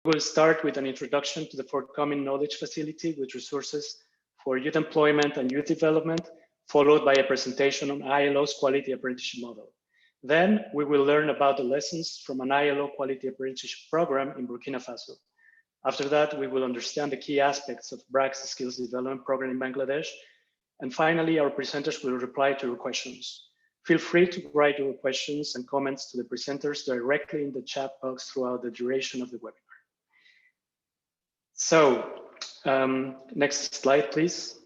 will start with an introduction to the forthcoming knowledge facility with resources for youth employment and youth development, followed by a presentation on ILO's quality apprenticeship model. Then we will learn about the lessons from an ILO quality apprenticeship program in Burkina Faso. After that, we will understand the key aspects of BRAC's skills development program in Bangladesh. And finally, our presenters will reply to your questions. Feel free to write your questions and comments to the presenters directly in the chat box throughout the duration of the webinar. So, next slide, please.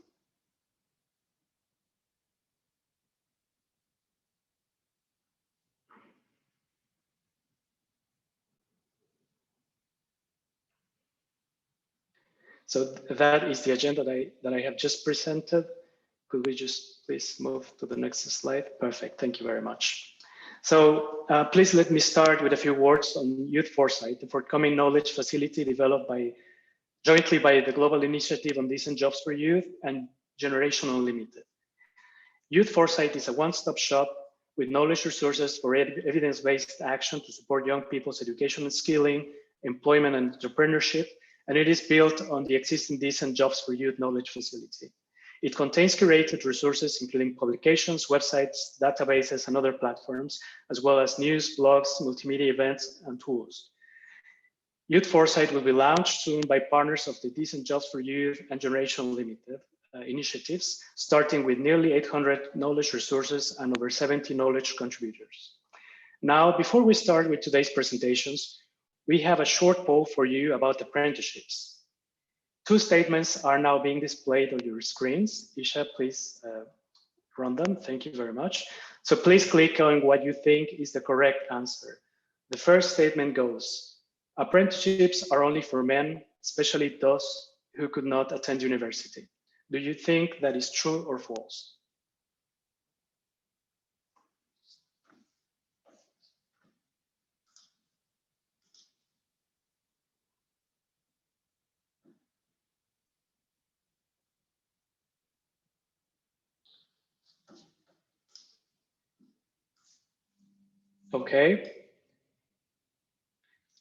So that is the agenda that I have just presented. Could we just please move to the next slide? Perfect, thank you very much. So please let me start with a few words on Youth Foresight, the forthcoming knowledge facility developed jointly by the Global Initiative on Decent Jobs for Youth and Generation Unlimited. Youth Foresight is a one-stop shop with knowledge resources for evidence-based action to support young people's education and skilling, employment and entrepreneurship, and it is built on the existing Decent Jobs for Youth knowledge facility. It contains curated resources, including publications, websites, databases, and other platforms, as well as news, blogs, multimedia events, and tools. Youth Foresight will be launched soon by partners of the Decent Jobs for Youth and Generation Unlimited initiatives, starting with nearly 800 knowledge resources and over 70 knowledge contributors. Now, before we start with today's presentations, we have a short poll for you about apprenticeships. Two statements are now being displayed on your screens. Isha, please run them. Thank you very much. So please click on what you think is the correct answer. The first statement goes, apprenticeships are only for men, especially those who could not attend university. Do you think that is true or false? Okay.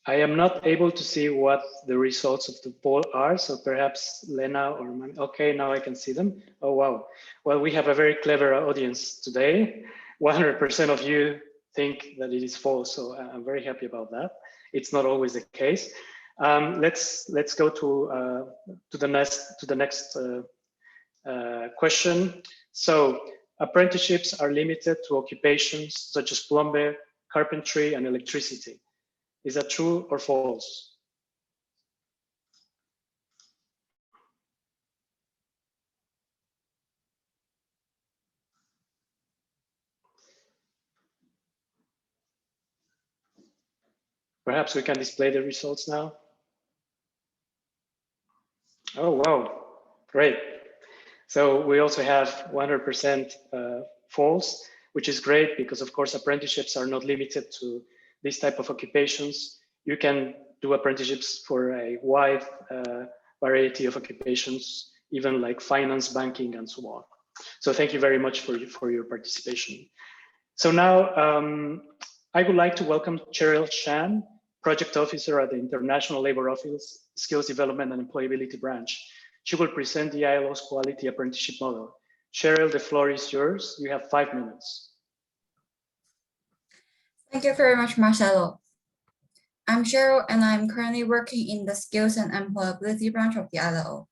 I am not able to see what the results of the poll are, so perhaps Lena or okay, now I can see them. Oh, wow. Well, we have a very clever audience today. 100% of you think that it is false, so I'm very happy about that. It's not always the case. Let's go to the next question. So apprenticeships are limited to occupations such as plumber, carpentry, and electricity. Is that true or false? Perhaps we can display the results now. Oh, wow, great. So we also have 100% false, which is great because of course apprenticeships are not limited to this type of occupations. You can do apprenticeships for a wide variety of occupations, even like finance, banking, and so on. So thank you very much for your participation. So now I would like to welcome Cheryl Shan, Project Officer at the International Labor Office Skills Development and Employability Branch. She will present the ILO's quality apprenticeship model. Cheryl, the floor is yours. You have 5 minutes. Thank you very much, Marcelo. I'm Cheryl, and I'm currently working in the Skills and Employability branch of the ILO.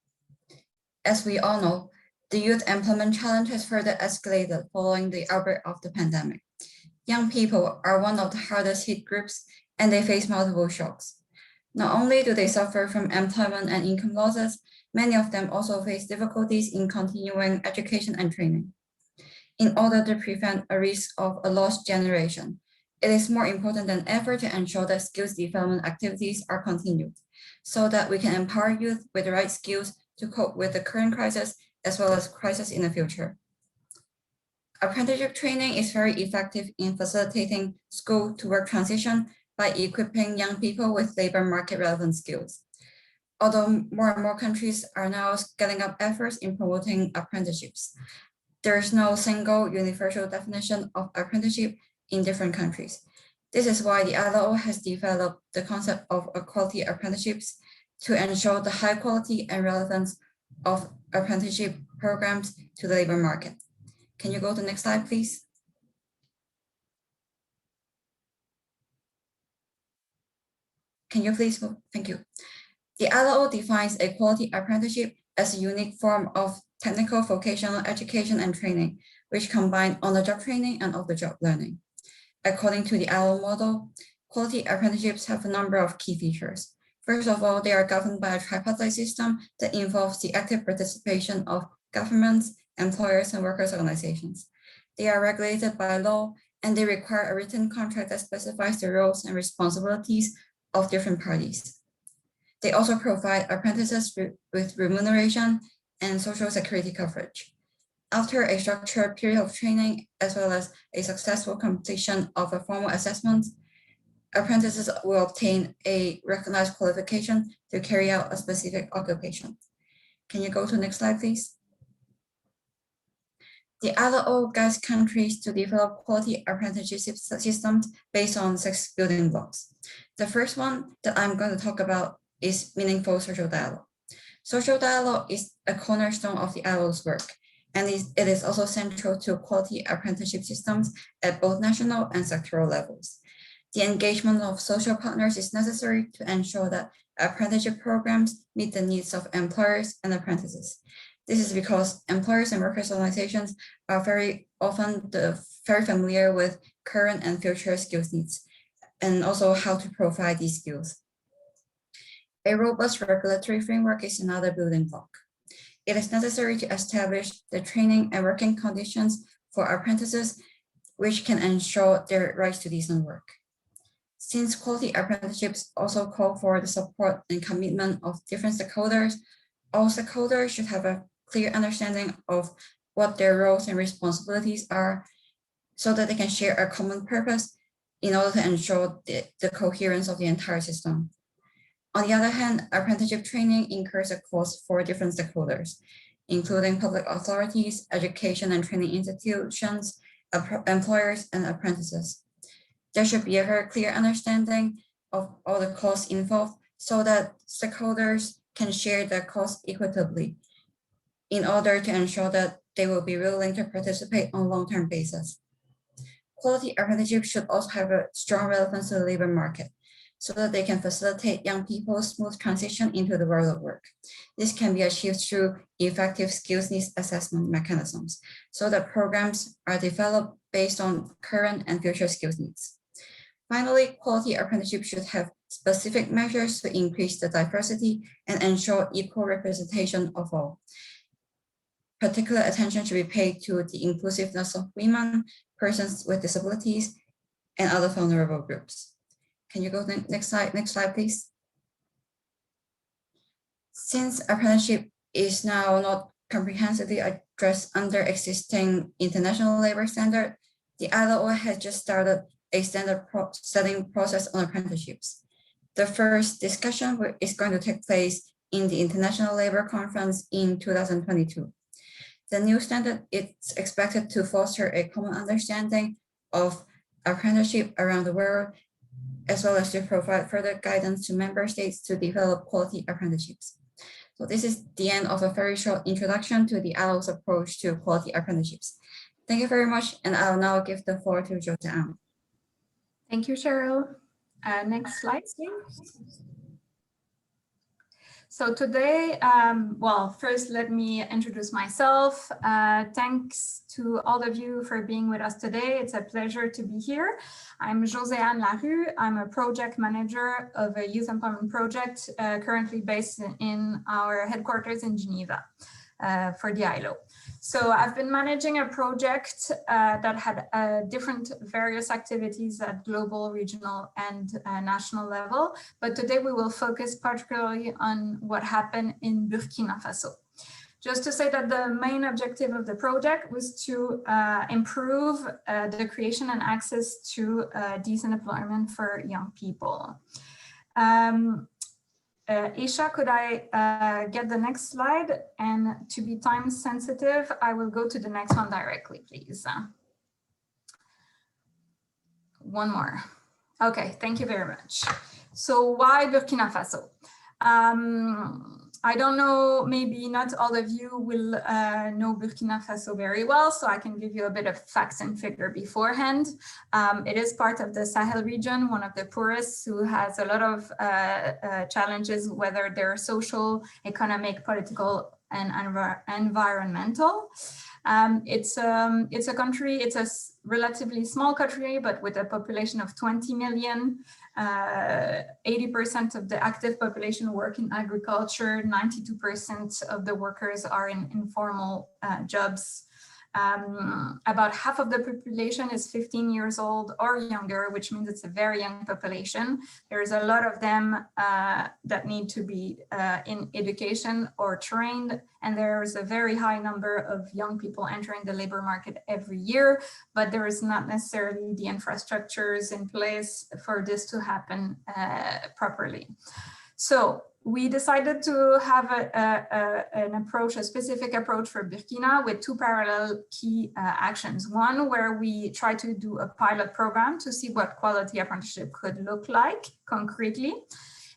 As we all know, the youth employment challenge has further escalated following the outbreak of the pandemic. Young people are one of the hardest hit groups, and they face multiple shocks. Not only do they suffer from employment and income losses, many of them also face difficulties in continuing education and training. In order to prevent a risk of a lost generation, it is more important than ever to ensure that skills development activities are continued, so that we can empower youth with the right skills to cope with the current crisis as well as crisis in the future. Apprenticeship training is very effective in facilitating school to work transition by equipping young people with labor market relevant skills. Although more and more countries are now scaling up efforts in promoting apprenticeships, there is no single universal definition of apprenticeship in different countries. This is why the ILO has developed the concept of quality apprenticeships to ensure the high quality and relevance of apprenticeship programs to the labor market. Can you go to the next slide, please? Can you please move? Thank you. The ILO defines a quality apprenticeship as a unique form of technical vocational education and training, which combine on-the-job training and off-the-job learning. According to the ILO model, quality apprenticeships have a number of key features. First of all, they are governed by a tripartite system that involves the active participation of governments, employers, and workers' organizations. They are regulated by law, and they require a written contract that specifies the roles and responsibilities of different parties. They also provide apprentices with remuneration and social security coverage. After a structured period of training, as well as a successful completion of a formal assessment, apprentices will obtain a recognized qualification to carry out a specific occupation. Can you go to the next slide, please? The ILO guides countries to develop quality apprenticeship systems based on 6 building blocks. The first one that I'm going to talk about is meaningful social dialogue. Social dialogue is a cornerstone of the ILO's work, and it is also central to quality apprenticeship systems at both national and sectoral levels. The engagement of social partners is necessary to ensure that apprenticeship programs meet the needs of employers and apprentices. This is because employers and workers' organizations are very often very familiar with current and future skills needs, and also how to provide these skills. A robust regulatory framework is another building block. It is necessary to establish the training and working conditions for apprentices, which can ensure their rights to decent work. Since quality apprenticeships also call for the support and commitment of different stakeholders, all stakeholders should have a clear understanding of what their roles and responsibilities are, so that they can share a common purpose in order to ensure the coherence of the entire system. On the other hand, apprenticeship training incurs a cost for different stakeholders, including public authorities, education and training institutions, employers, and apprentices. There should be a very clear understanding of all the costs involved so that stakeholders can share the costs equitably in order to ensure that they will be willing to participate on a long-term basis. Quality apprenticeship should also have a strong relevance to the labor market so that they can facilitate young people's smooth transition into the world of work. This can be achieved through effective skills needs assessment mechanisms so that programs are developed based on current and future skills needs. Finally, quality apprenticeship should have specific measures to increase the diversity and ensure equal representation of all. Particular attention should be paid to the inclusiveness of women, persons with disabilities, and other vulnerable groups. Can you go to the next slide, please? Since apprenticeship is now not comprehensively addressed under existing international labor standard, the ILO has just started a standard setting process on apprenticeships. The first discussion is going to take place in the International Labor Conference in 2022. The new standard is expected to foster a common understanding of apprenticeship around the world, as well as to provide further guidance to member states to develop quality apprenticeships. So this is the end of a very short introduction to the ILO's approach to quality apprenticeships. Thank you very much, and I'll now give the floor to Joanne. Thank you, Cheryl. Next slide, please. So today, well, first let me introduce myself. Thanks to all of you for being with us today. It's a pleasure to be here. I'm Joséanne Larue. I'm a project manager of a youth employment project currently based in our headquarters in Geneva for the ILO. So I've been managing a project that had different various activities at global, regional, and national level. But today we will focus particularly on what happened in Burkina Faso. Just to say that the main objective of the project was to improve the creation and access to decent employment for young people. Isha, could I get the next slide? And to be time sensitive, I will go to the next one directly, please. One more. Okay, thank you very much. So why Burkina Faso? I don't know, maybe not all of you will know Burkina Faso very well, so I can give you a bit of facts and figure beforehand. It is part of the Sahel region, one of the poorest, who has a lot of challenges, whether they're social, economic, political, and environmental. It's a country, it's a relatively small country, but with a population of 20 million. 80% of the active population work in agriculture, 92% of the workers are in informal jobs. About half of the population is 15 years old or younger, which means it's a very young population. There's a lot of them that need to be in education or trained, and there's a very high number of young people entering the labor market every year, but there is not necessarily the infrastructures in place for this to happen properly. So we decided to have an approach, a specific approach for Burkina with two parallel key actions. One where we try to do a pilot program to see what quality apprenticeship could look like concretely.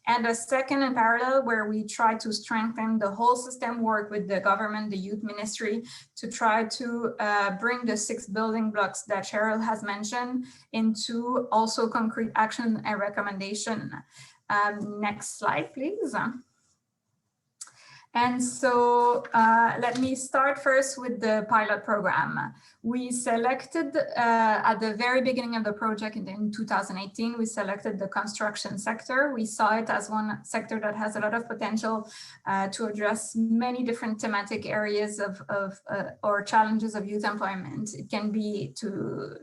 And a second in parallel where we try to strengthen the whole system, work with the government, the youth ministry, to try to bring the 6 building blocks that Cheryl has mentioned into also concrete action and recommendation. Next slide, please. And so let me start first with the pilot program. We selected at the very beginning of the project in 2018, we selected the construction sector. We saw it as one sector that has a lot of potential to address many different thematic areas or challenges of youth employment. It can be to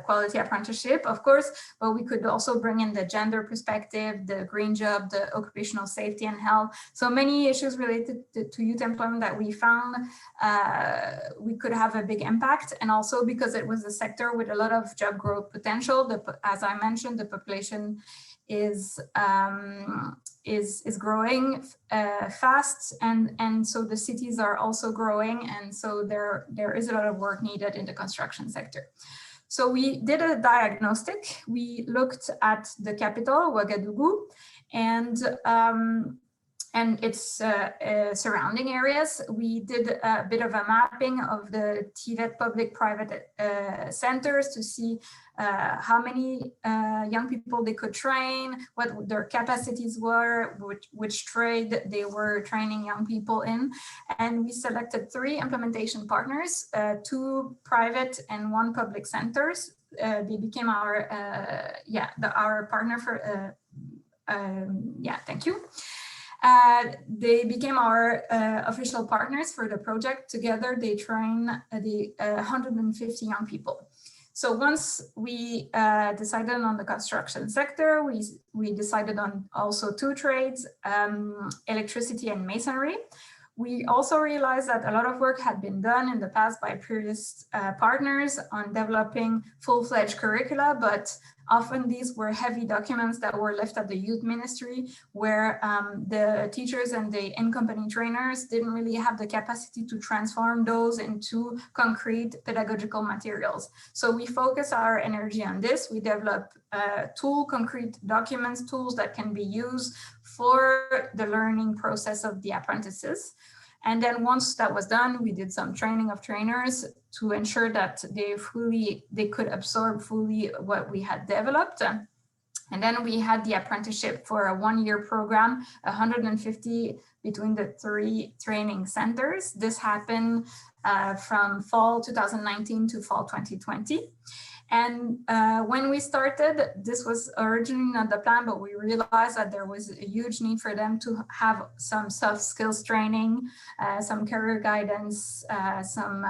quality apprenticeship, of course, but we could also bring in the gender perspective, the green job, the occupational safety and health. So many issues related to youth employment that we found we could have a big impact. And also because it was a sector with a lot of job growth potential. As I mentioned, the population is growing fast, and so the cities are also growing, and so there is a lot of work needed in the construction sector. So we did a diagnostic. We looked at the capital, Ouagadougou, and its surrounding areas. We did a bit of a mapping of the TVET public-private centers to see how many young people they could train, what their capacities were, which trade they were training young people in. And we selected 3 implementation partners, 2 private and 1 public centers. They became our partner for, thank you. They became our official partners for the project. Together, they train 150 young people. So once we decided on the construction sector, we decided on also 2 trades, electricity and masonry. We also realized that a lot of work had been done in the past by previous partners on developing full-fledged curricula, but often these were heavy documents that were left at the youth ministry, where the teachers and the in-company trainers didn't really have the capacity to transform those into concrete pedagogical materials. So we focus our energy on this. We develop concrete documents, tools that can be used for the learning process of the apprentices. And then once that was done, we did some training of trainers to ensure that they could absorb fully what we had developed. And then we had the apprenticeship for a 1-year program, 150 between the 3 training centers. This happened from fall 2019 to fall 2020. And when we started, this was originally not the plan, but we realized that there was a huge need for them to have some soft skills training, some career guidance, some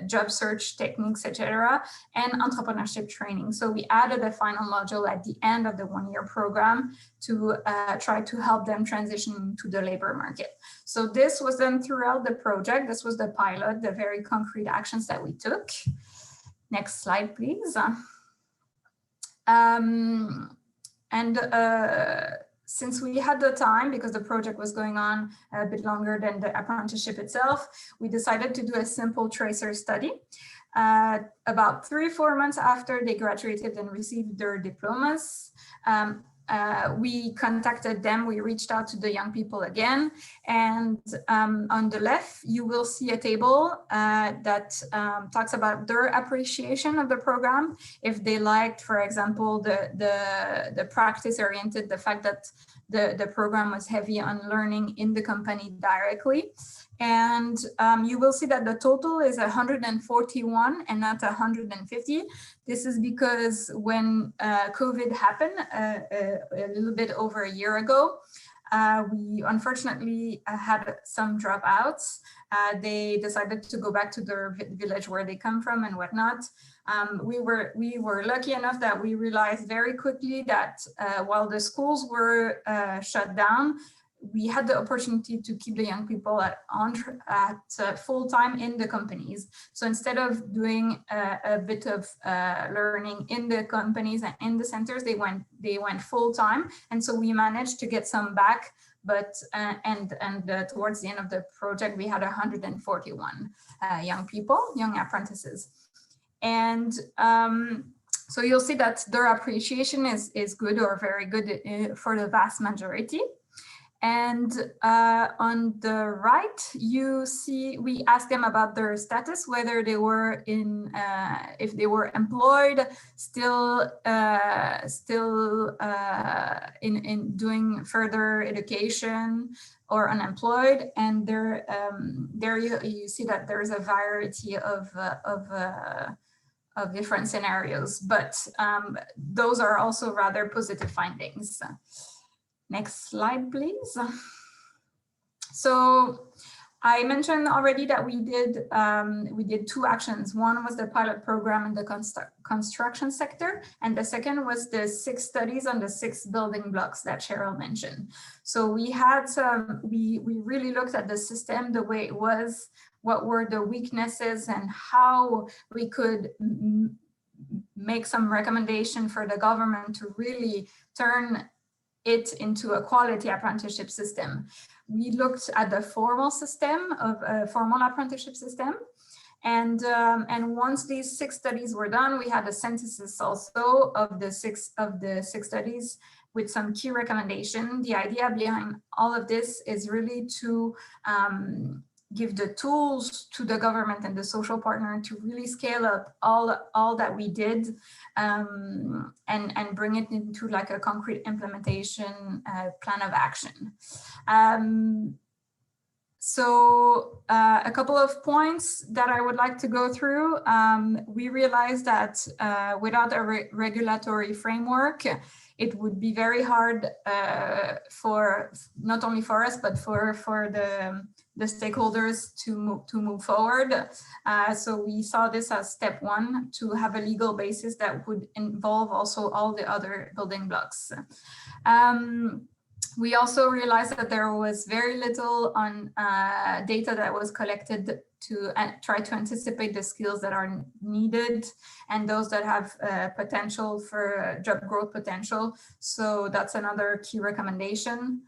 job search techniques, etc., and entrepreneurship training. So we added a final module at the end of the 1-year program to try to help them transition to the labor market. So this was done throughout the project. This was the pilot, the very concrete actions that we took. Next slide, please. Since we had the time, because the project was going on a bit longer than the apprenticeship itself, we decided to do a simple tracer study. about 3 or 4 months after they graduated and received their diplomas. We contacted them, we reached out to the young people again, and on the left, you will see a table that talks about their appreciation of the program. If they liked, for example, the practice-oriented, the fact that the program was heavy on learning in the company directly. And you will see that the total is 141 and not 150. This is because when COVID happened a little bit over a year ago, we unfortunately had some dropouts. They decided to go back to their village where they come from and whatnot. We were lucky enough that we realized very quickly that while the schools were shut down, we had the opportunity to keep the young people at full time in the companies. So instead of doing a bit of learning in the companies and in the centers, they went full time. And so we managed to get some back, but towards the end of the project, we had 141 young apprentices. And so you'll see that their appreciation is good or very good for the vast majority. And on the right, you see, we asked them about their status, whether they were if they were employed, still in doing further education, or unemployed. And there you see that there's a variety of different scenarios, but those are also rather positive findings. Next slide, please. So I mentioned already that we did 2 actions. One was the pilot program in the construction sector, and the second was the 6 studies on the 6 building blocks that Cheryl mentioned. So we had we really looked at the system, the way it was, what were the weaknesses, and how we could make some recommendation for the government to really turn it into a quality apprenticeship system. We looked at the formal system of a formal apprenticeship system. And once these 6 studies were done, we had a synthesis also of the six studies with some key recommendation. The idea behind all of this is really to give the tools to the government and the social partner to really scale up all that we did, and bring it into like a concrete implementation plan of action. So a couple of points that I would like to go through. We realized that without a regulatory framework, it would be very hard for not only for us, but for the stakeholders to move forward. So we saw this as step 1, to have a legal basis that would involve also all the other building blocks. We also realized that there was very little on data that was collected to try to anticipate the skills that are needed and those that have potential for job growth potential. So that's another key recommendation.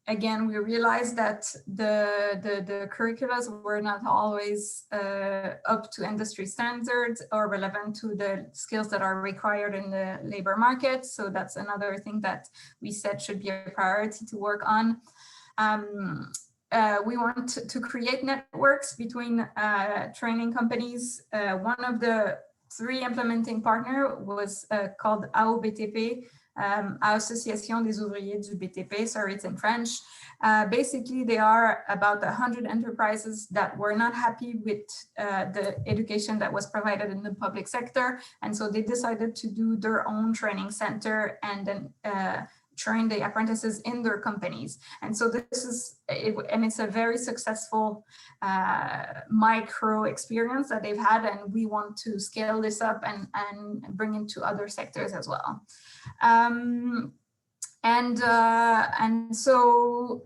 Again, we realized that the curriculums were not always up to industry standards or relevant to the skills that are required in the labor market. So that's another thing that we said should be a priority to work on. We want to create networks between training companies. One of the 3 implementing partners was called AOBTP, Association des Ouvriers du BTP, sorry, it's in French. Basically, they are about 100 enterprises that were not happy with the education that was provided in the public sector. And so they decided to do their own training center and then train the apprentices in their companies. And so this is, and it's a very successful micro experience that they've had, and we want to scale this up and bring it to other sectors as well. So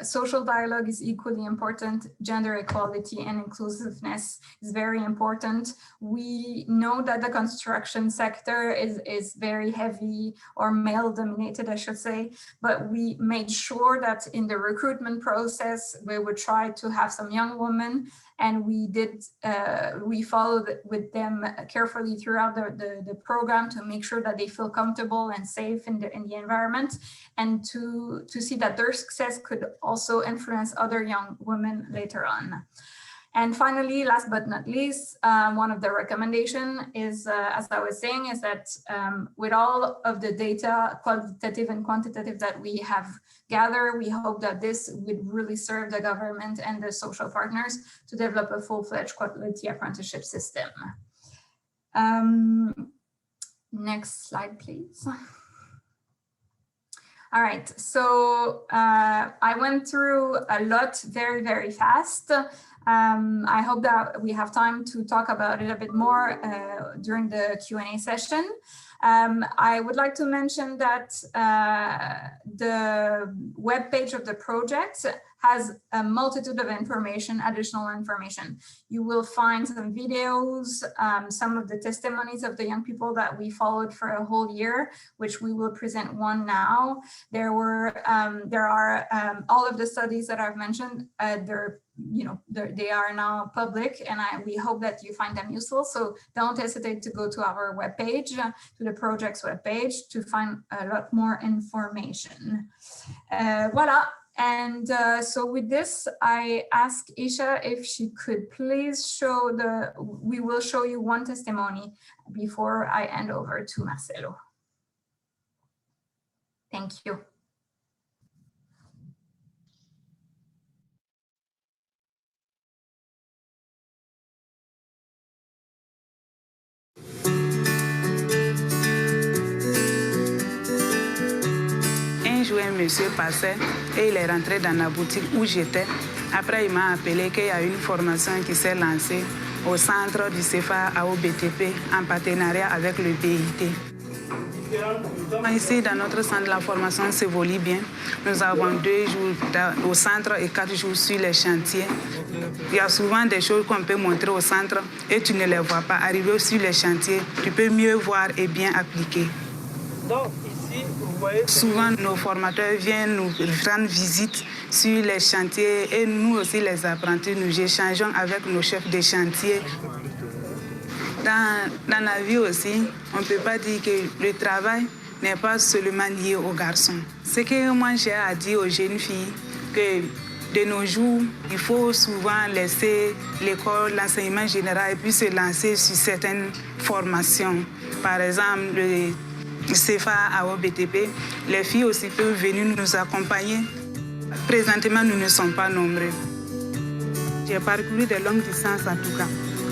social dialogue is equally important. Gender equality and inclusiveness is very important. We know that the construction sector is very heavy or male dominated, I should say, but we made sure that in the recruitment process, we would try to have some young women and we followed with them carefully throughout the program to make sure that they feel comfortable and safe in the environment, and to see that their success could also influence other young women later on. And finally, last but not least, one of the recommendation is, as I was saying, is that with all of the data, qualitative and quantitative, that we have gathered, we hope that this would really serve the government and the social partners to develop a full-fledged quality apprenticeship system. Next slide, please. All right, so I went through a lot very, very fast. I hope that we have time to talk about it a bit more during the Q&A session. I would like to mention that the webpage of the project has a multitude of information, additional information. You will find some videos, some of the testimonies of the young people that we followed for a whole year, which we will present one now. There are all of the studies that I've mentioned. They are now public, and we hope that you find them useful. So don't hesitate to go to our webpage, to the project's webpage, to find a lot more information. Voila. And so with this, I ask Isha if she could please show we will show you one testimony before I hand over to Marcelo. Thank you. Un monsieur passait et il est rentré dans la boutique où j'étais. Après, il m'a appelé qu'il y a une formation qui s'est lancée au centre du CFA à OBTP en partenariat avec le BIT. Ici, dans notre centre, la formation s'évolue bien. Nous avons 2 jours au centre et 4 jours sur les chantiers. Il y a souvent des choses qu'on peut montrer au centre et tu ne les vois pas. Arriver sur les chantiers, tu peux mieux voir et bien appliquer. Donc, ici, vous voyez... Souvent, nos formateurs viennent nous rendre visite sur les chantiers et nous aussi, les apprentis, nous échangeons avec nos chefs de chantier. Dans la vie aussi, on ne peut pas dire que le travail n'est pas seulement lié aux garçons. Ce que moi j'ai à dire aux jeunes filles, que de nos jours, il faut souvent laisser l'école, l'enseignement général et puis se lancer sur certaines formations. Par exemple, le CFA à OBTP, les filles aussi peuvent venir nous accompagner. Présentement, nous ne sommes pas nombreux. J'ai parcouru de longues distances en tout cas.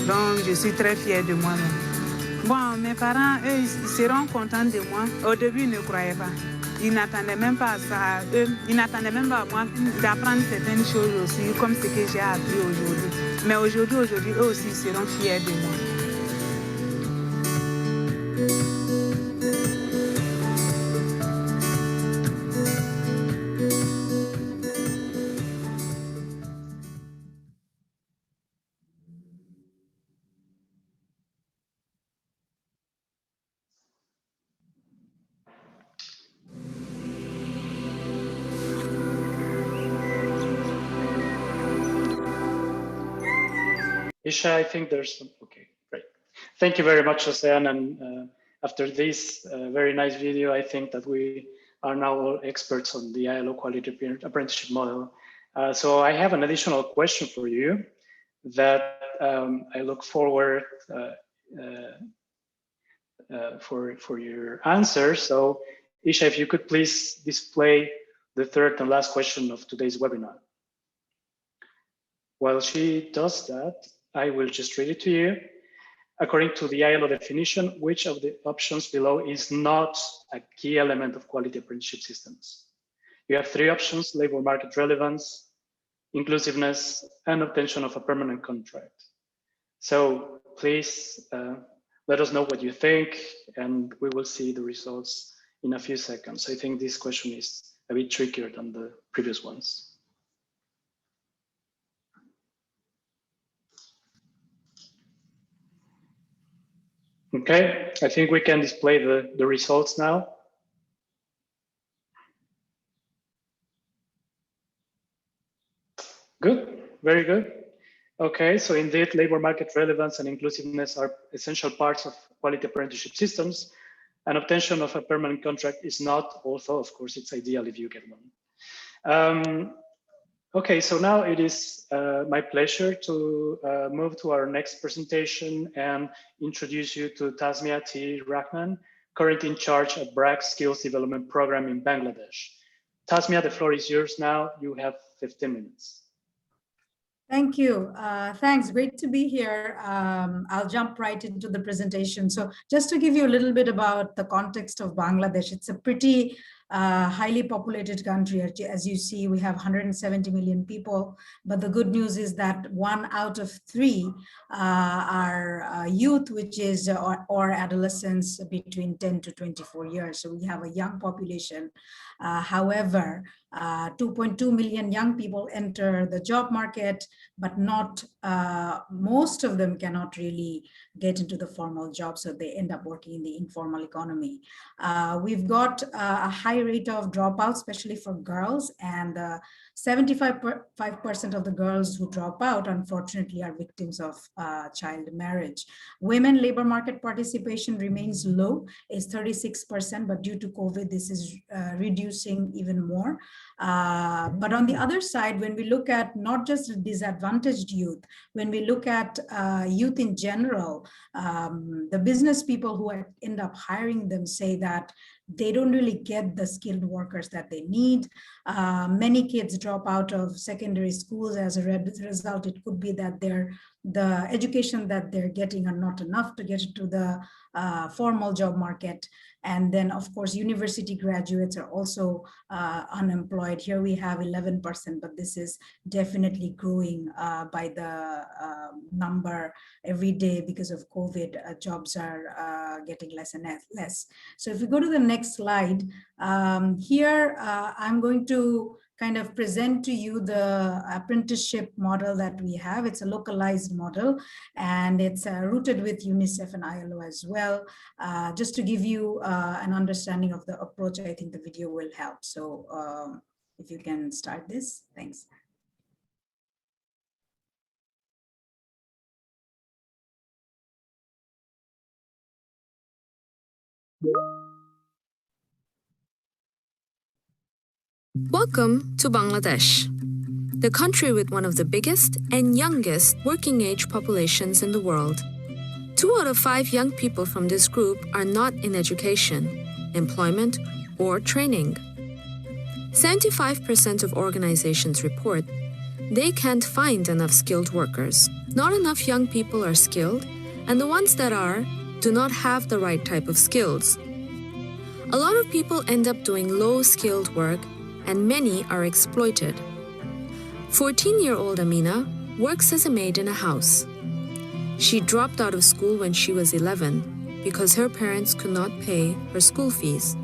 Donc, je suis très fière de moi-même. Bon, mes parents, eux, ils seront contents de moi. Au début, ils ne croyaient pas. Ils n'attendaient même pas à ça. Eux, ils n'attendaient même pas à moi d'apprendre certaines choses aussi, comme ce que j'ai appris aujourd'hui. Mais aujourd'hui, eux aussi, ils seront fiers de moi. Isha, I think there's some, okay, great. Thank you very much, Ocean. And after this very nice video, I think that we are now all experts on the ILO quality apprenticeship model. So I have an additional question for you that I look forward for your answer. So Isha, if you could please display the third and last question of today's webinar. While she does that, I will just read it to you. According to the ILO definition, which of the options below is not a key element of quality apprenticeship systems? You have 3 options: labor market relevance, inclusiveness, and obtention of a permanent contract. So please let us know what you think, and we will see the results in a few seconds. I think this question is a bit trickier than the previous ones. Okay, I think we can display the results now. Good, very good. Okay, so indeed, labor market relevance and inclusiveness are essential parts of quality apprenticeship systems, and obtention of a permanent contract is not, although of course it's ideal if you get one. Okay, so now it is my pleasure to move to our next presentation and introduce you to Tasmia T. Rahman, currently in charge at BRAC Skills Development Program in Bangladesh. Tasmia, the floor is yours now. You have 15 minutes. Thank you. Thanks. Great to be here. I'll jump right into the presentation. So just to give you a little bit about the context of Bangladesh, it's a pretty highly populated country. As you see, we have 170 million people. But the good news is that 1 out of 3 are youth, which is or adolescents between 10 to 24 years. So we have a young population. However, 2.2 million young people enter the job market, but not most of them cannot really get into the formal job, so they end up working in the informal economy. We've got a high rate of dropout, especially for girls, and 75% of the girls who drop out, unfortunately, are victims of child marriage. Women labor market participation remains low, is 36%, but due to COVID, this is reducing even more. But on the other side, when we look at not just disadvantaged youth, when we look at youth in general, the business people who end up hiring them say that they don't really get the skilled workers that they need. Many kids drop out of secondary schools as a result. It could be that the education that they're getting are not enough to get into the formal job market. And then, of course, university graduates are also unemployed. Here we have 11%, but this is definitely growing by the number every day because of COVID. Jobs are getting less and less. So if we go to the next slide, here I'm going to kind of present to you the apprenticeship model that we have. It's a localized model, and it's rooted with UNICEF and ILO as well. Just to give you an understanding of the approach, I think the video will help. So if you can start this, thanks. Welcome to Bangladesh, the country with one of the biggest and youngest working age populations in the world. 2 out of 5 young people from this group are not in education, employment, or training. 75% of organizations report they can't find enough skilled workers. Not enough young people are skilled, and the ones that are do not have the right type of skills. A lot of people end up doing low-skilled work, and many are exploited. 14-year-old Amina works as a maid in a house. She dropped out of school when she was 11 because her parents could not pay her school fees.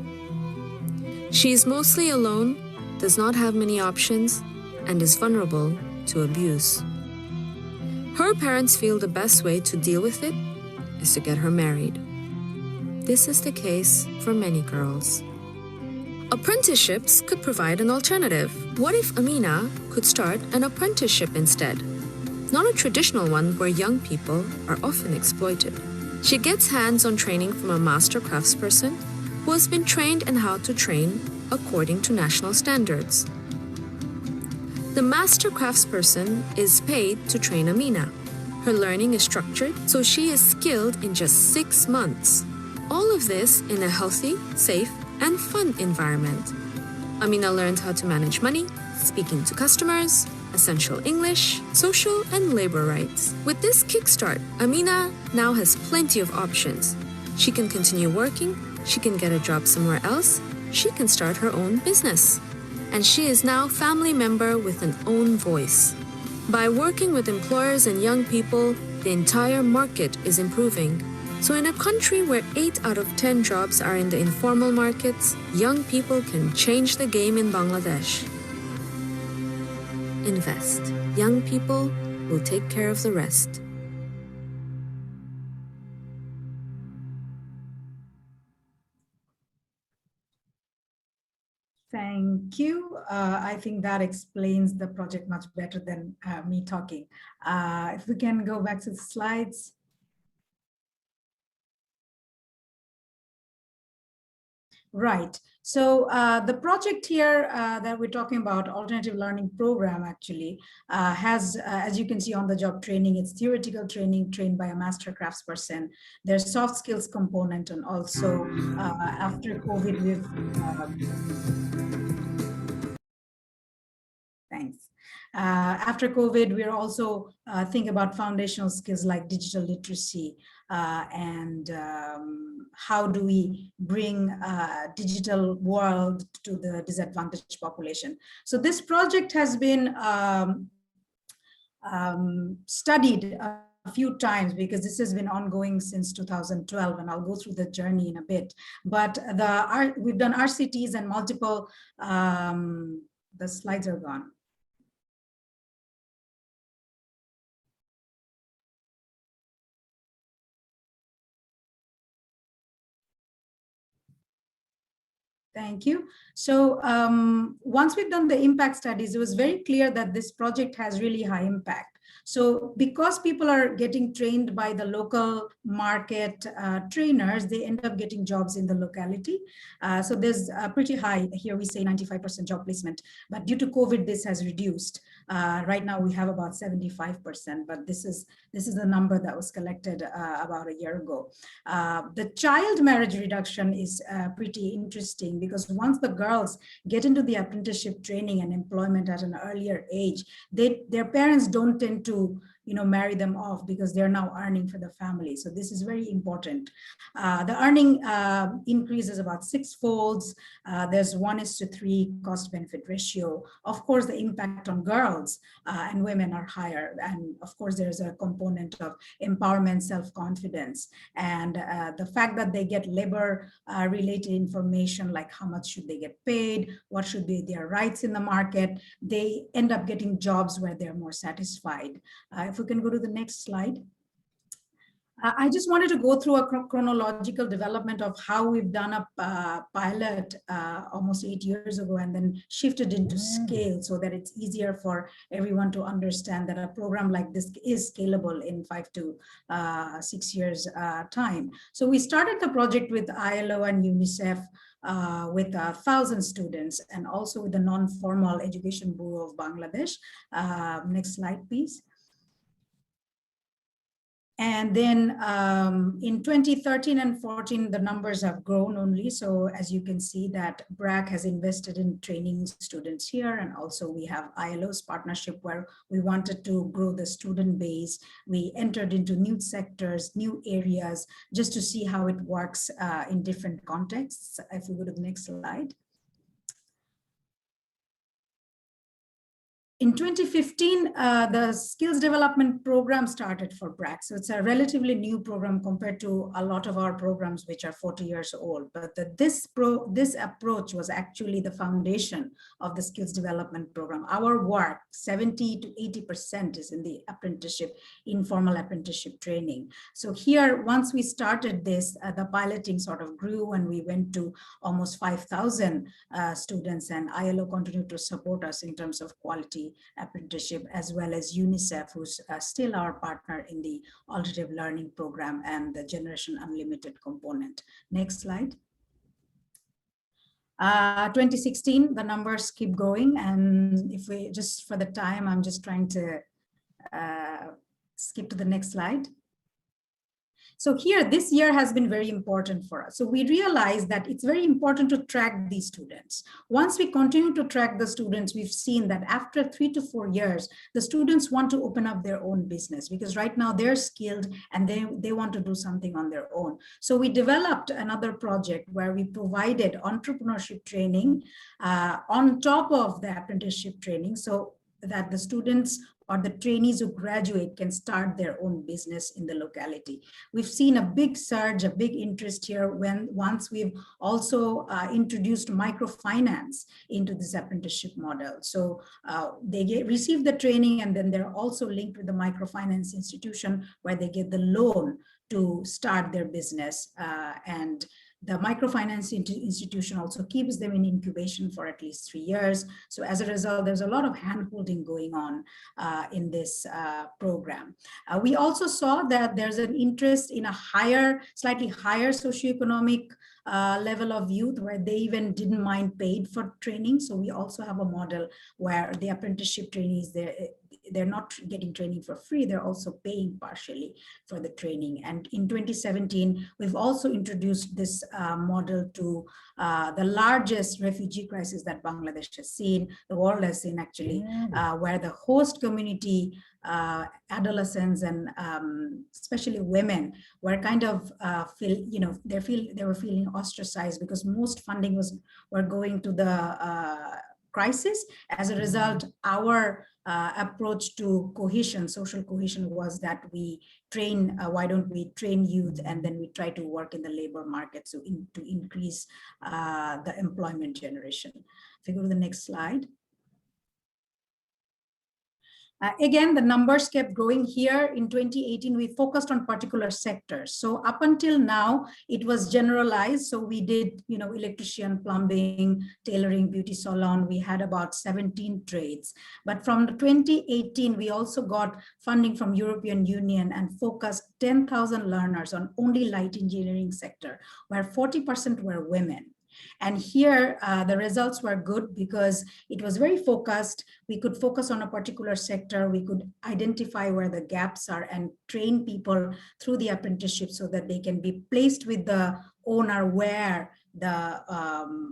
She is mostly alone, does not have many options, and is vulnerable to abuse. Her parents feel the best way to deal with it is to get her married. This is the case for many girls. Apprenticeships could provide an alternative. What if Amina could start an apprenticeship instead? Not a traditional one where young people are often exploited. She gets hands-on training from a master craftsperson who has been trained in how to train according to national standards. The master craftsperson is paid to train Amina. Her learning is structured, so she is skilled in just 6 months. All of this in a healthy, safe, and fun environment. Amina learned how to manage money, speaking to customers, essential English, social and labor rights. With this kickstart, Amina now has plenty of options. She can continue working, she can get a job somewhere else, she can start her own business. And she is now a family member with an own voice. By working with employers and young people, the entire market is improving. So in a country where 8 out of 10 jobs are in the informal markets, young people can change the game in Bangladesh. Invest. Young people will take care of the rest. Thanks. Thank you. I think that explains the project much better than me talking. If we can go back to the slides. Right. So the project here that we're talking about, alternative learning program, actually has, as you can see on the job training, it's theoretical training trained by a master craftsperson. There's soft skills component, and also after COVID, we've thanks. After COVID, we're also thinking about foundational skills like digital literacy and how do we bring digital world to the disadvantaged population. So this project has been studied a few times because this has been ongoing since 2012, and I'll go through the journey in a bit. But we've done RCTs and multiple, the slides are gone. Thank you. So once we've done the impact studies, it was very clear that this project has really high impact. So because people are getting trained by the local market trainers, they end up getting jobs in the locality. So there's a pretty high, here we say 95% job placement, but due to COVID, this has reduced. Right now we have about 75%, but this is the number that was collected about a year ago. The child marriage reduction is pretty interesting because once the girls get into the apprenticeship training and employment at an earlier age, their parents don't tend to marry them off because they're now earning for the family. So this is very important. The earning increases about 6-folds. There's 1:3 cost benefit ratio. Of course, the impact on girls and women are higher. And of course, there's a component of empowerment, self-confidence, and the fact that they get labor related information, like how much should they get paid, what should be their rights in the market, they end up getting jobs where they're more satisfied. If we can go to the next slide. I just wanted to go through a chronological development of how we've done a pilot almost 8 years ago and then shifted into scale so that it's easier for everyone to understand that a program like this is scalable in 5 to 6 years time. So we started the project with ILO and UNICEF with 1,000 students and also with the Non-Formal Education Bureau of Bangladesh. Next slide, please. And then in 2013 and 14, the numbers have grown only. So as you can see that BRAC has invested in training students here. And also we have ILO's partnership where we wanted to grow the student base. We entered into new sectors, new areas, just to see how it works in different contexts. If we go to the next slide. In 2015, the skills development program started for BRAC. So it's a relatively new program compared to a lot of our programs, which are 40 years old. But this approach was actually the foundation of the skills development program. Our work, 70 to 80% is in the apprenticeship, informal apprenticeship training. So here, once we started this, the piloting sort of grew and we went to almost 5,000 students, and ILO continued to support us in terms of quality apprenticeship, as well as UNICEF, who's still our partner in the alternative learning program and the Generation Unlimited component. Next slide. 2016, the numbers keep going, and if we just for the time, I'm just trying to skip to the next slide. So here, this year has been very important for us. So we realized that it's very important to track these students. Once we continue to track the students, we've seen that after 3 to 4 years, the students want to open up their own business because right now they're skilled and they want to do something on their own. So we developed another project where we provided entrepreneurship training on top of the apprenticeship training, so that the students or the trainees who graduate can start their own business in the locality. We've seen a big surge, a big interest here once we've also introduced microfinance into this apprenticeship model. So they receive the training and then they're also linked with the microfinance institution where they get the loan to start their business. And The microfinance institution also keeps them in incubation for at least 3 years. So as a result, there's a lot of hand-holding going on in this program. We also saw that there's an interest in a slightly higher socioeconomic level of youth, where they even didn't mind paid for training. So we also have a model where the apprenticeship trainees, they're not getting training for free, they're also paying partially for the training. And in 2017, we've also introduced this model to the largest refugee crisis that Bangladesh has seen, the world has seen actually, where the host community, adolescents and especially women were kind of they were feeling ostracized because most funding were going to the crisis. As a result, our approach to cohesion, social cohesion, was that we train, why don't we train youth, and then we try to work in the labor market to increase the employment generation. If you go to the next slide. Again, the numbers kept growing. Here in 2018, we focused on particular sectors. So up until now, it was generalized. So we did, electrician, plumbing, tailoring, beauty salon. We had about 17 trades. But from 2018, we also got funding from European Union and focused 10,000 learners on only light engineering sector, where 40% were women. And here, the results were good because it was very focused. We could focus on a particular sector. We could identify where the gaps are and train people through the apprenticeship so that they can be placed with the owner where the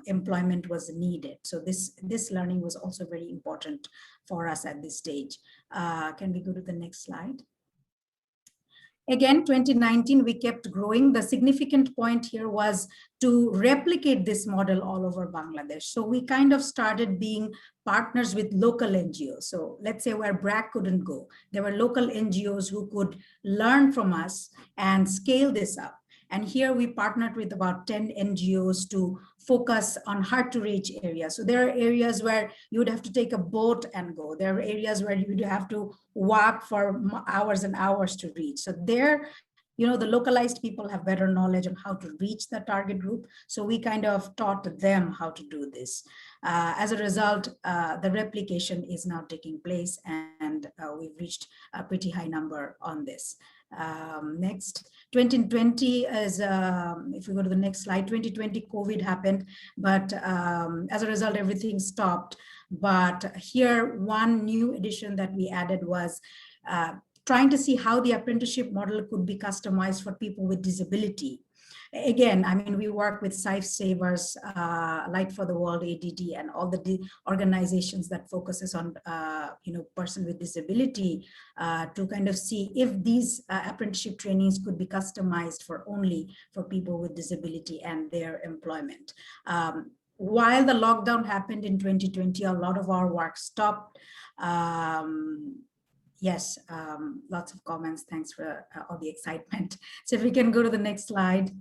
employment was needed. So this learning was also very important for us at this stage. Can we go to the next slide? Again, 2019, we kept growing. The significant point here was to replicate this model all over Bangladesh. So we kind of started being partners with local NGOs. So let's say where BRAC couldn't go, there were local NGOs who could learn from us and scale this up. And here we partnered with about 10 NGOs to focus on hard to reach areas. So there are areas where you would have to take a boat and go. There are areas where you would have to walk for hours and hours to reach. So there, the localized people have better knowledge on how to reach the target group. So we kind of taught them how to do this. As a result, the replication is now taking place, and we've reached a pretty high number on this. Next, 2020 is, if we go to the next slide, 2020 COVID happened, but as a result, everything stopped. But here, one new addition that we added was trying to see how the apprenticeship model could be customized for people with disability. Again, I mean, we work with Life Savers, Light for the World, ADD, and all the organizations that focuses on, person with disability to kind of see if these apprenticeship trainings could be customized only for people with disability and their employment. While the lockdown happened in 2020, a lot of our work stopped. Yes, lots of comments. Thanks for all the excitement. So if we can go to the next slide.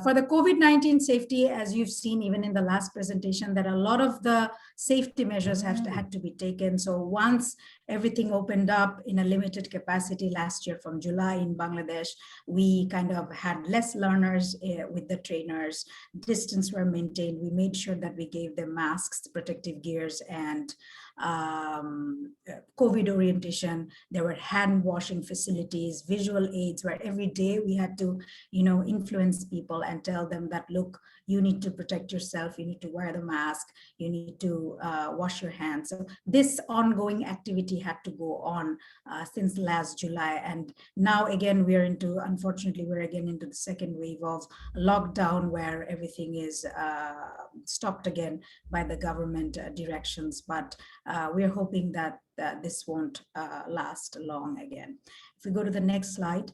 For the COVID-19 safety, as you've seen even in the last presentation, that a lot of the safety measures had to be taken. So once everything opened up in a limited capacity last year from July in Bangladesh, we kind of had less learners with the trainers. Distance were maintained. We made sure that we gave them masks, protective gears, and COVID orientation. There were hand washing facilities, visual aids, where every day we had to, influence people and tell them that, look, you need to protect yourself, you need to wear the mask, you need to wash your hands. So this ongoing activity had to go on since last July. And now again, unfortunately, we're again into the second wave of lockdown, where everything is stopped again by the government directions. But we're hoping that this won't last long again. If we go to the next slide.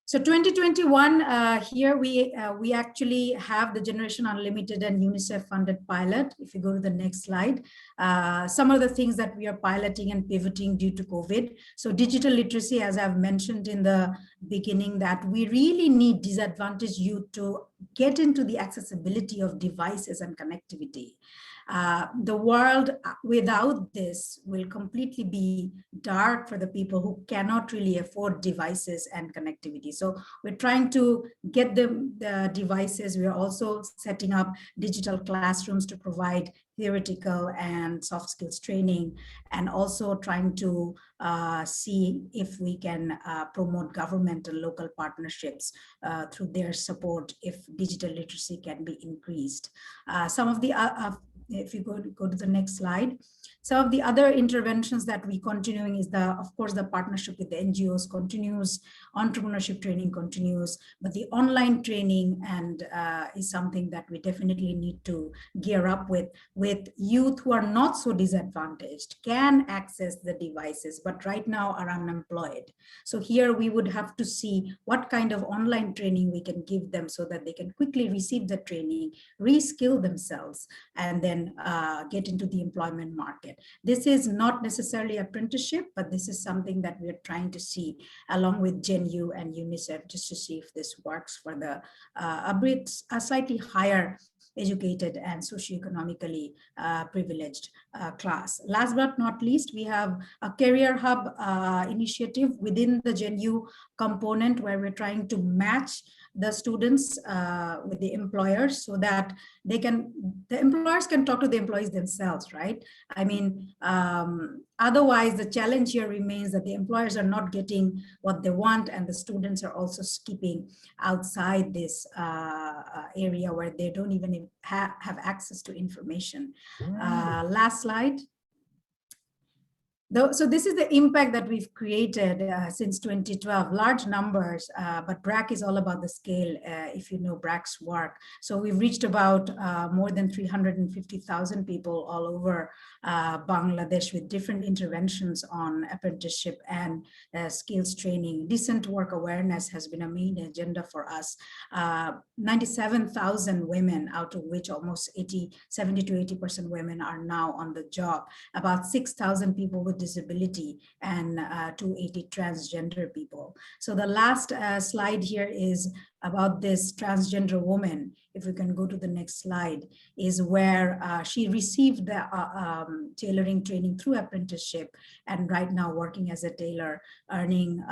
So 2021, here we actually have the Generation Unlimited and UNICEF funded pilot. If you go to the next slide, some of the things that we are piloting and pivoting due to COVID. So digital literacy, as I've mentioned in the beginning, that we really need disadvantaged youth to get into the accessibility of devices and connectivity. The world without this will completely be dark for the people who cannot really afford devices and connectivity. So we're trying to get them the devices. We're also setting up digital classrooms to provide theoretical and soft skills training, and also trying to see if we can promote government and local partnerships through their support if digital literacy can be increased. Some of the if you go to the next slide, some of the other interventions that we continuing is of course, the partnership with the NGOs continues, entrepreneurship training continues, but the online training and is something that we definitely need to gear up with youth who are not so disadvantaged, can access the devices, but right now are unemployed. So here we would have to see what kind of online training we can give them so that they can quickly receive the training, reskill themselves, and then get into the employment market. This is not necessarily apprenticeship, but this is something that we're trying to see along with GenU and UNICEF, just to see if this works for the a slightly higher educated and socioeconomically privileged class. Last but not least, we have a career hub initiative within the GenU component where we're trying to match the students with the employers so that the employers can talk to the employees themselves, right? I mean, otherwise the challenge here remains that the employers are not getting what they want, and the students are also skipping outside this area where they don't even have access to information. Last slide. So this is the impact that we've created since 2012, large numbers, but BRAC is all about the scale, if you know BRAC's work. So we've reached about more than 350,000 people all over Bangladesh with different interventions on apprenticeship and skills training. Decent work awareness has been a main agenda for us. 97,000 women, out of which almost 70 to 80% women are now on the job. About 6,000 people with disability and 280 transgender people. So the last slide here is about this transgender woman. If we can go to the next slide, is where she received the tailoring training through apprenticeship, and right now working as a tailor, earning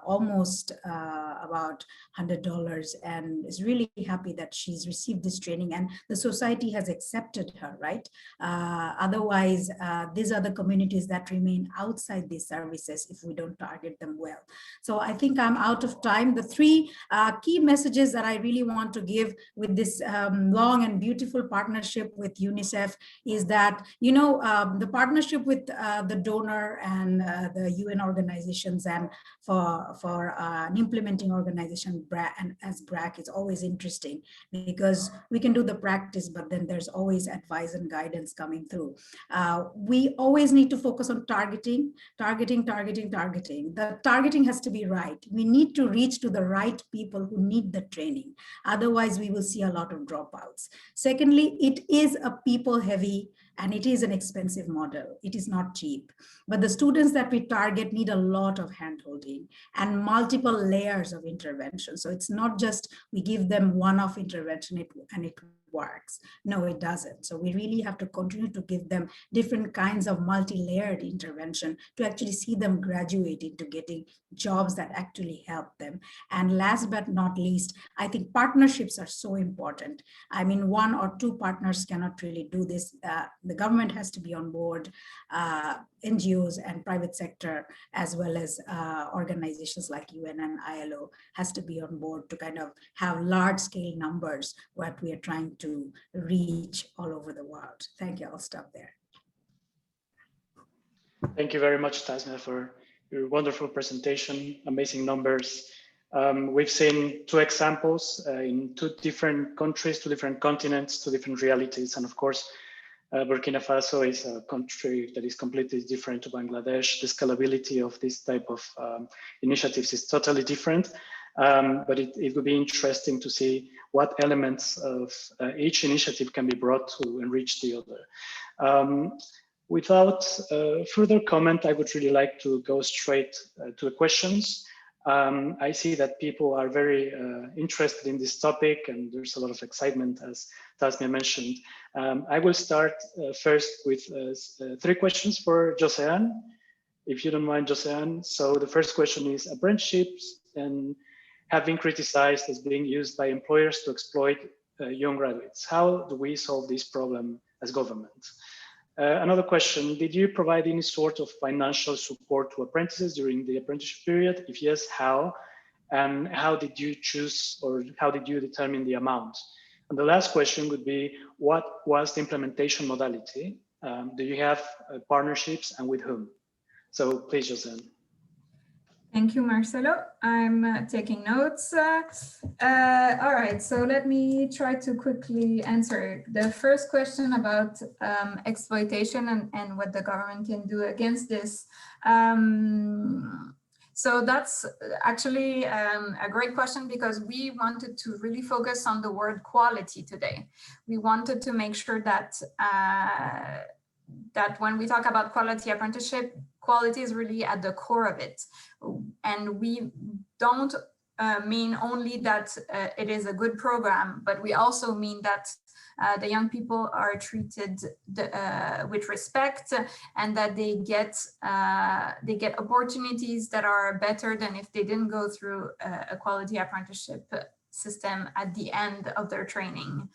almost about $100, and is really happy that she's received this training and the society has accepted her, right? Otherwise, these are the communities that remain outside these services if we don't target them well. So I think I'm out of time. The three key messages that I really want to give with this long and beautiful partnership with UNICEF is that, you know, the partnership with the donor and the UN organizations and for an implementing organization and as BRAC is always interesting because we can do the practice, but then there's always advice and guidance coming through. We always need to focus on targeting. The targeting has to be right. We need to reach to the right people who need the training. Otherwise, we will see a lot of dropouts. Secondly, it is a people heavy and it is an expensive model. It is not cheap, but the students that we target need a lot of handholding and multiple layers of intervention. So it's not just we give them one-off intervention and it works. No, it doesn't. So we really have to continue to give them different kinds of multi-layered intervention to actually see them graduate into getting jobs that actually help them. And last but not least, I think partnerships are so important. I mean, one or two partners cannot really do this. The government has to be on board, NGOs and private sector, as well as organizations like UN and ILO has to be on board to kind of have large scale numbers what we are trying to reach all over the world. Thank you. I'll stop there. Thank you very much, Tasnia, for your wonderful presentation, amazing numbers. We've seen two examples in two different countries, two different continents, two different realities. And of course, Burkina Faso is a country that is completely different to Bangladesh. The scalability of this type of initiatives is totally different. But it would be interesting to see what elements of each initiative can be brought to enrich the other. Without further comment, I would really like to go straight to the questions. I see that people are very interested in this topic, and there's a lot of excitement, as Tasmia mentioned. I will start first with 3 questions for Joseanne, if you don't mind, Joseanne. So the first question is, apprenticeships and have been criticized as being used by employers to exploit young graduates. How do we solve this problem as government? Another question, did you provide any sort of financial support to apprentices during the apprenticeship period? If yes, how? And how did you choose, or how did you determine the amount? And the last question would be, what was the implementation modality? Do you have partnerships, and with whom? So please, Joseanne. Thank you, Marcelo. I'm taking notes. All right, so let me try to quickly answer the first question about exploitation and what the government can do against this. So that's actually a great question, because we wanted to really focus on the word quality today. We wanted to make sure that that when we talk about quality apprenticeship, quality is really at the core of it. And we don't mean only that it is a good program, but we also mean that the young people are treated with respect, and that they get opportunities that are better than if they didn't go through a quality apprenticeship system at the end of their training,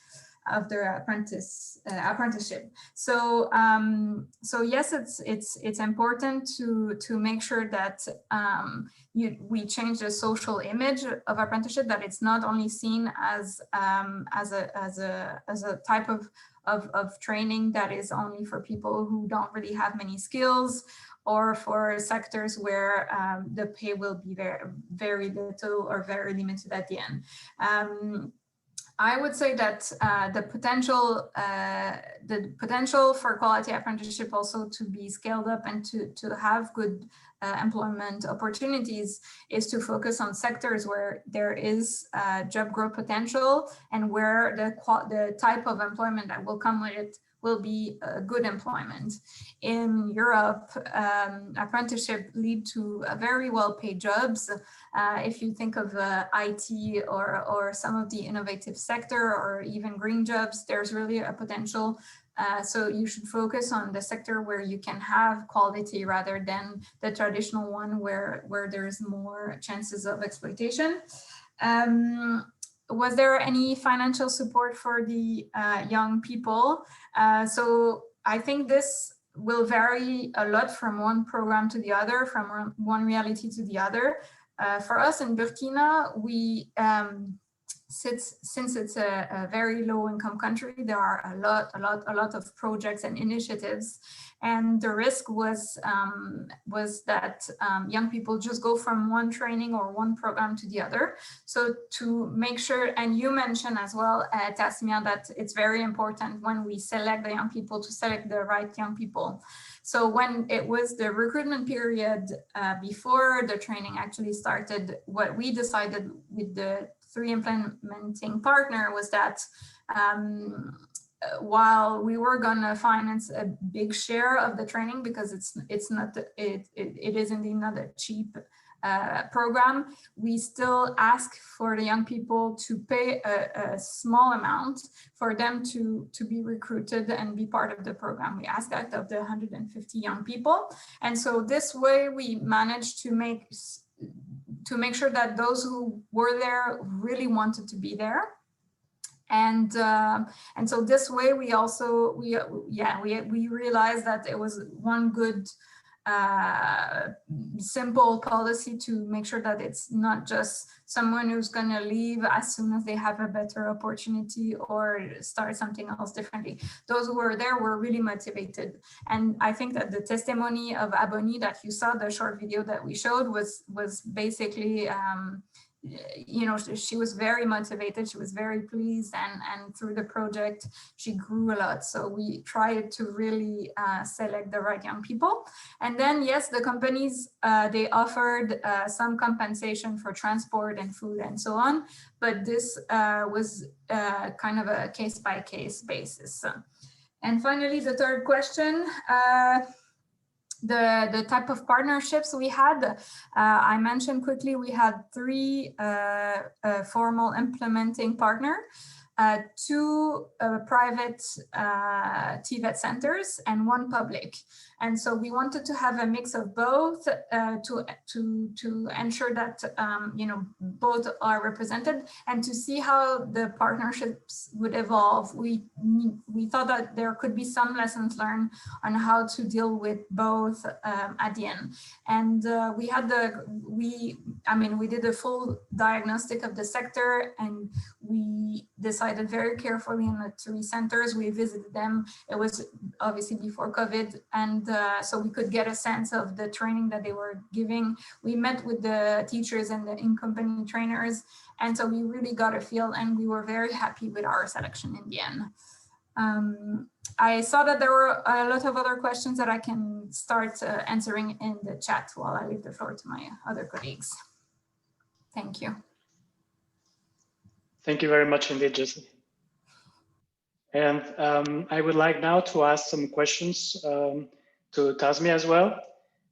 of their apprenticeship. So so yes, it's important to make sure that we change the social image of apprenticeship, that it's not only seen as a type of training that is only for people who don't really have many skills, or for sectors where the pay will be very little or very limited at the end. I would say that the potential for quality apprenticeship also to be scaled up and to have good employment opportunities is to focus on sectors where there is job growth potential, and where the type of employment that will come with it will be good employment. In Europe, apprenticeship lead to very well-paid jobs. If you think of IT or some of the innovative sector, or even green jobs, there's really a potential. So you should focus on the sector where you can have quality, rather than the traditional one where there's more chances of exploitation. Was there any financial support for the young people? So I think this will vary a lot from one program to the other, from one reality to the other. For us in Burkina, we since it's a very low income country, there are a lot of projects and initiatives, and the risk was that young people just go from one training or one program to the other. So to make sure, and you mentioned as well, Tasmia, that it's very important when we select the young people to select the right young people. So when it was the recruitment period before the training actually started, what we decided with the 3 implementing partner was that while we were going to finance a big share of the training, because it is indeed not a cheap program, we still ask for the young people to pay a small amount for them to be recruited and be part of the program. We ask that of the 150 young people, and so this way we managed to make sure that those who were there really wanted to be there. And so this way we also we realized that it was one good simple policy to make sure that it's not just someone who's going to leave as soon as they have a better opportunity or start something else differently. Those who were there were really motivated. And I think that the testimony of Aboni that you saw, the short video that we showed, was basically you know, she was very motivated, she was very pleased, and through the project she grew a lot. So we tried to really select the right young people. And then yes, the companies, they offered some compensation for transport and food and so on, but this was kind of a case-by-case basis. And finally, the third question, the type of partnerships we had, I mentioned quickly, we had 3 formal implementing partner, 2 private TVET centers and 1 public. And so we wanted to have a mix of both to ensure that both are represented and to see how the partnerships would evolve. We thought that there could be some lessons learned on how to deal with both at the end. And we did a full diagnostic of the sector, and we decided very carefully on the 3 centers. We visited them. It was obviously before COVID, and so we could get a sense of the training that they were giving. We met with the teachers and the in-company trainers, and so we really got a feel, and we were very happy with our selection in the end. I saw that there were a lot of other questions that I can start answering in the chat while I leave the floor to my other colleagues. Thank you. Thank you very much indeed, Jessie. And I would like now to ask some questions to Tasmia as well.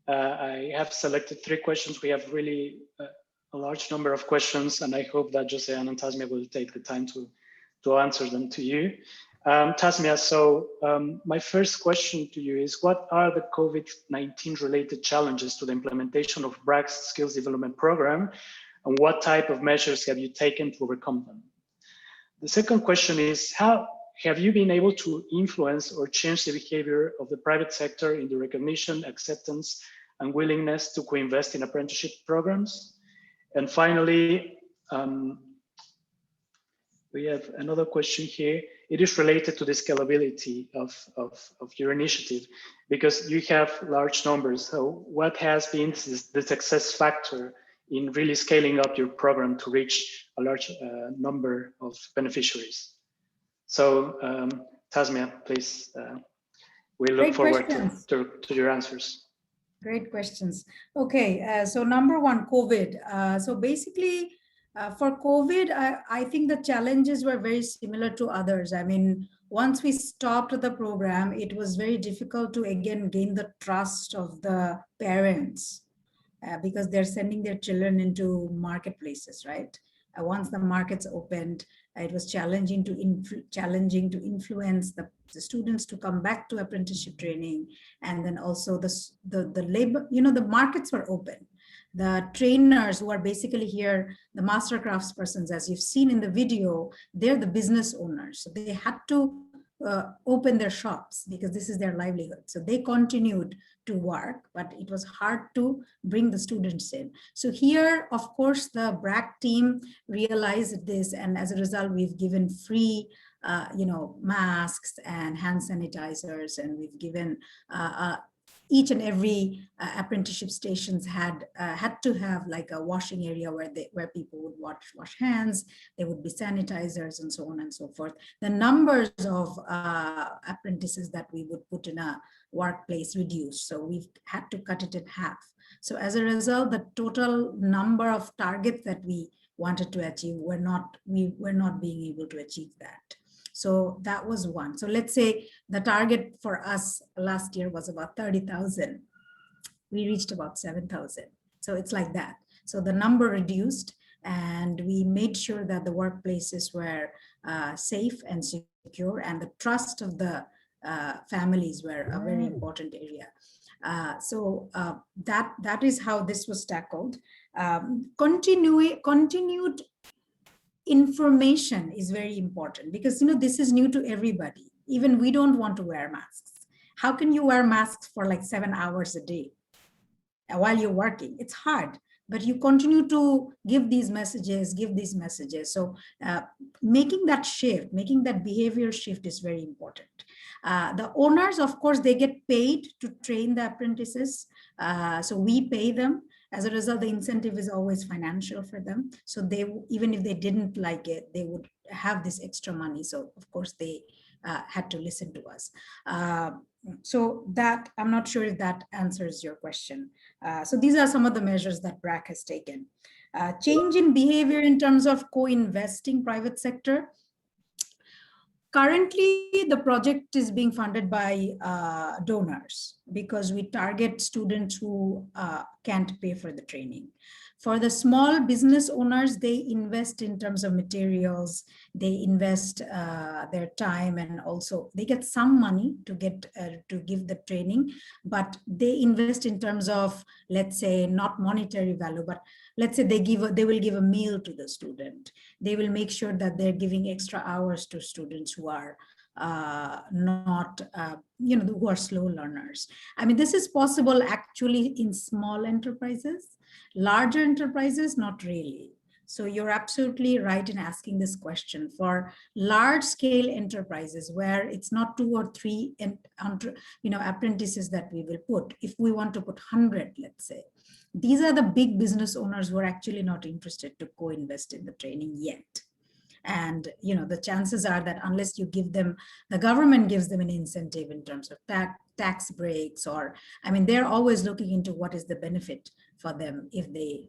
I have selected 3 questions. We have really a large number of questions, and I hope that Joseanne and Tasmia will take the time to answer them to you. Tasmia, so my first question to you is, what are the COVID-19 related challenges to the implementation of BRAC's skills development program, and what type of measures have you taken to overcome them? The second question is, how have you been able to influence or change the behavior of the private sector in the recognition, acceptance, and willingness to co-invest in apprenticeship programs? And finally, we have another question here. It is related to the scalability of your initiative, because you have large numbers. So what has been the success factor in really scaling up your program to reach a large number of beneficiaries? So Tasmia, please, we look forward to your answers. Great questions. Okay, so number 1, COVID. So basically, for COVID, I think the challenges were very similar to others. I mean, once we stopped the program, it was very difficult to again gain the trust of the parents because they're sending their children into marketplaces, right? Once the markets opened, it was challenging to influence the students to come back to apprenticeship training, and then also the labor. The markets were open. The trainers who are basically here, the master craftspersons, as you've seen in the video, they're the business owners. So they had to open their shops because this is their livelihood. So they continued to work, but it was hard to bring the students in. So here, of course, the BRAC team realized this, and as a result, we've given free masks and hand sanitizers, and we've given each and every apprenticeship stations had to have like a washing area where people would wash hands. There would be sanitizers and so on and so forth. The numbers of apprentices that we would put in a workplace reduced, so we've had to cut it in half. So as a result, the total number of targets that we wanted to achieve we were not being able to achieve that. So that was one. So let's say the target for us last year was about 30,000. We reached about 7,000. So it's like that. So the number reduced, and we made sure that the workplaces were safe and secure, and the trust of the families were a very important area. So that is how this was tackled. Continued information is very important, because this is new to everybody. Even we don't want to wear masks. How can you wear masks for like 7 hours a day while you're working? It's hard, but you continue to give these messages. So making that shift, making that behavior shift is very important. The owners, of course, they get paid to train the apprentices. So we pay them. As a result, the incentive is always financial for them. So they, even if they didn't like it, they would have this extra money. So of course they had to listen to us. So that, I'm not sure if that answers your question. So these are some of the measures that BRAC has taken. Change in behavior in terms of co-investing private sector. Currently, the project is being funded by donors because we target students who can't pay for the training. For the small business owners, they invest in terms of materials, they invest their time, and also they get some money to give the training, but they invest in terms of, let's say, not monetary value, but let's say they will give a meal to the student. They will make sure that they're giving extra hours to students who are not, who are slow learners. I mean, this is possible actually in small enterprises. Larger enterprises, not really. So you're absolutely right in asking this question. For large scale enterprises where it's not 2 or 3 apprentices that we will put, if we want to put 100, let's say, these are the big business owners who are actually not interested to co-invest in the training yet. And the chances are that unless you give them, the government gives them an incentive in terms of tax breaks, or, I mean, they're always looking into what is the benefit for them if they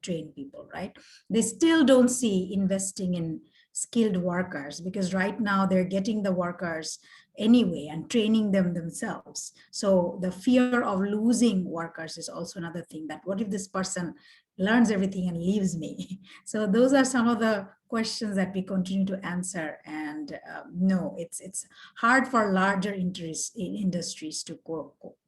train people, right? They still don't see investing in skilled workers, because right now they're getting the workers anyway and training them themselves. So the fear of losing workers is also another thing, that what if this person learns everything and leaves me? So those are some of the questions that we continue to answer. And no, it's hard for larger industries to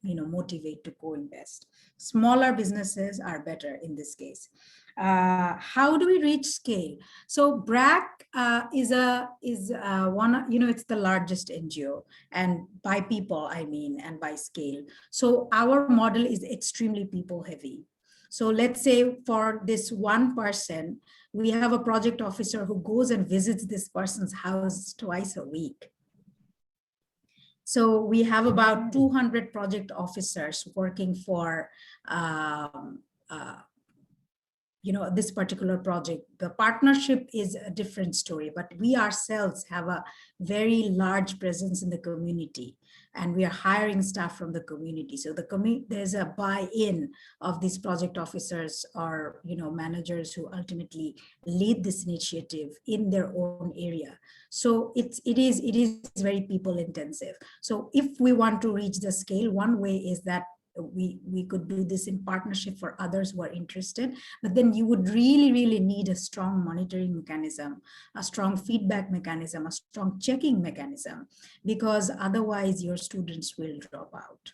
motivate to co-invest. Smaller businesses are better in this case. How do we reach scale? So BRAC is one, it's the largest NGO, and by people, I mean, and by scale. So our model is extremely people heavy. So let's say for this one person, we have a project officer who goes and visits this person's house twice a week. So we have about 200 project officers working for this particular project. The partnership is a different story, but we ourselves have a very large presence in the community, and we are hiring staff from the community. So there's a buy-in of these project officers or managers who ultimately lead this initiative in their own area. So it is very people intensive. So if we want to reach the scale, one way is that we could do this in partnership for others who are interested, but then you would really need a strong monitoring mechanism, a strong feedback mechanism, a strong checking mechanism, because otherwise your students will drop out.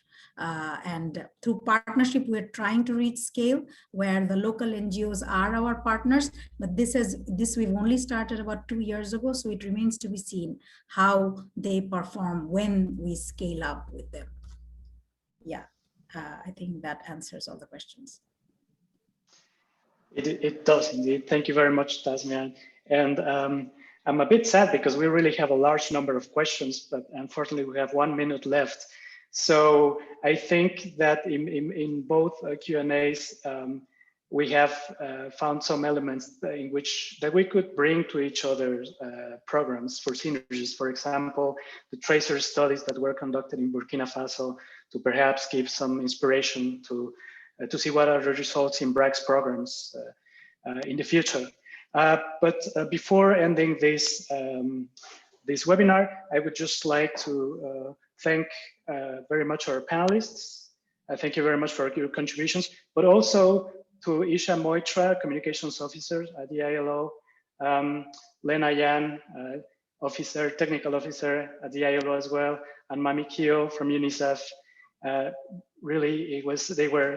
And through partnership, we're trying to reach scale where the local NGOs are our partners, but this we've only started about 2 years ago, so it remains to be seen how they perform when we scale up with them. Yeah. I think that answers all the questions. It does indeed. Thank you very much, Tasmian. And I'm a bit sad because we really have a large number of questions, but unfortunately we have 1 minute left. So I think that in both Q&As, we have found some elements in which that we could bring to each other's programs for synergies. For example, the tracer studies that were conducted in Burkina Faso to perhaps give some inspiration to see what are the results in BRAC's programs in the future. But before ending this webinar, I would just like to thank very much our panelists. Thank you very much for your contributions, but also to Isha Moitra, Communications Officer at the ILO, Lena Yan, Technical Officer at the ILO as well, and Mami Kyo from UNICEF. Really,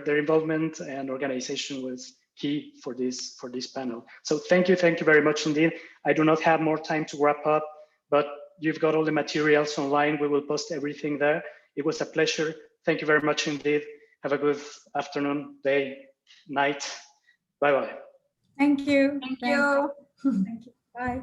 their involvement and organization was key for this panel. So thank you very much indeed. I do not have more time to wrap up, but you've got all the materials online. We will post everything there. It was a pleasure. Thank you very much indeed. Have a good afternoon, day, night. Bye-bye. Thank you. Thank you. Thank you. Bye.